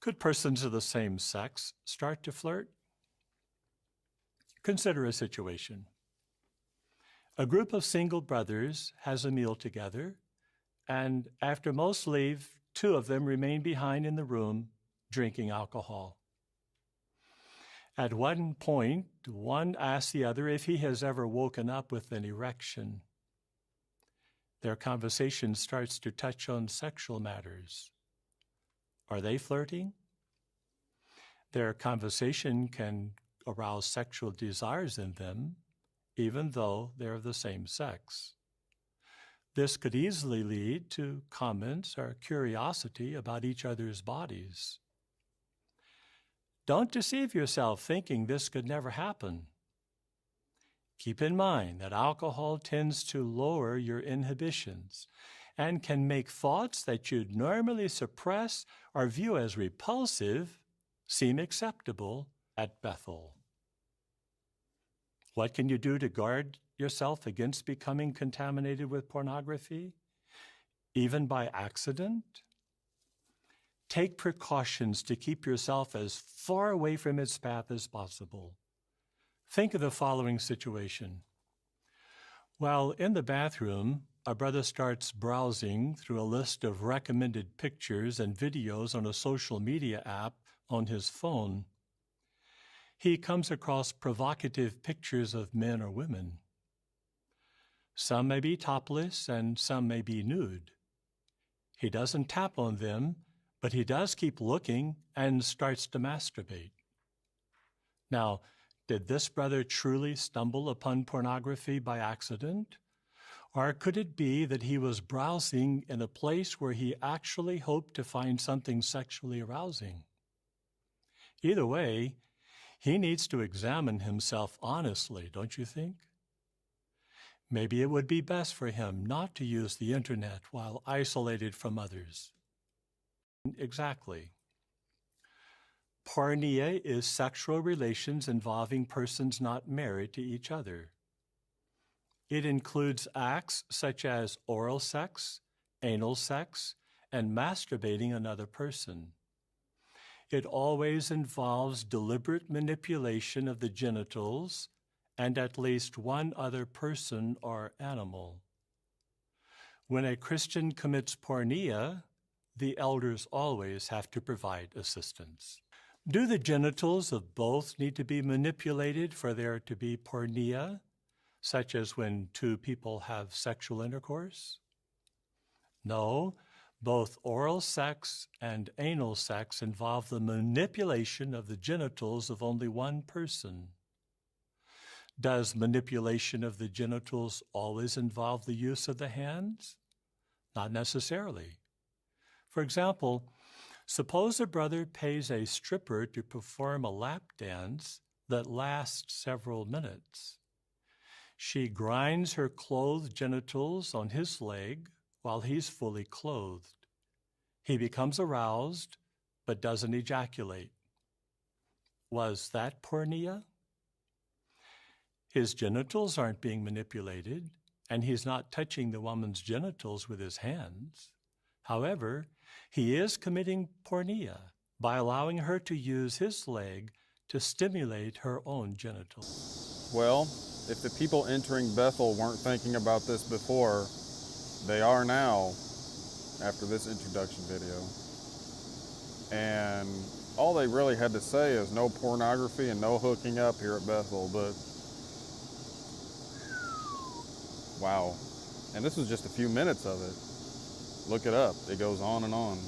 Could persons of the same sex start to flirt? Consider a situation. A group of single brothers has a meal together, and after most leave, two of them remain behind in the room drinking alcohol. At one point, one asks the other if he has ever woken up with an erection. Their conversation starts to touch on sexual matters. Are they flirting? Their conversation can arouse sexual desires in them, even though they're of the same sex. This could easily lead to comments or curiosity about each other's bodies. Don't deceive yourself thinking this could never happen. Keep in mind that alcohol tends to lower your inhibitions and can make thoughts that you'd normally suppress or view as repulsive seem acceptable at Bethel. What can you do to guard yourself against becoming contaminated with pornography, even by accident? Take precautions to keep yourself as far away from its path as possible. Think of the following situation. While in the bathroom, a brother starts browsing through a list of recommended pictures and videos on a social media app on his phone. He comes across provocative pictures of men or women. Some may be topless and some may be nude. He doesn't tap on them, but he does keep looking and starts to masturbate. Now, did this brother truly stumble upon pornography by accident? Or could it be that he was browsing in a place where he actually hoped to find something sexually arousing? Either way, he needs to examine himself honestly, don't you think? Maybe it would be best for him not to use the internet while isolated from others. Exactly. Porneia is sexual relations involving persons not married to each other. It includes acts such as oral sex, anal sex, and masturbating another person. It always involves deliberate manipulation of the genitals and at least one other person or animal. When a Christian commits porneia, the elders always have to provide assistance. Do the genitals of both need to be manipulated for there to be porneia, such as when two people have sexual intercourse? No, both oral sex and anal sex involve the manipulation of the genitals of only one person. Does manipulation of the genitals always involve the use of the hands? Not necessarily. For example, suppose a brother pays a stripper to perform a lap dance that lasts several minutes. She grinds her clothed genitals on his leg while he's fully clothed. He becomes aroused, but doesn't ejaculate. Was that porneia? His genitals aren't being manipulated, and he's not touching the woman's genitals with his hands. However, he is committing porneia by allowing her to use his leg to stimulate her own genitals. Well, if the people entering Bethel weren't thinking about this before, they are now after this introduction video. And all they really had to say is no pornography and no hooking up here at Bethel, but wow. And this was just a few minutes of it. Look it up. It goes on and on.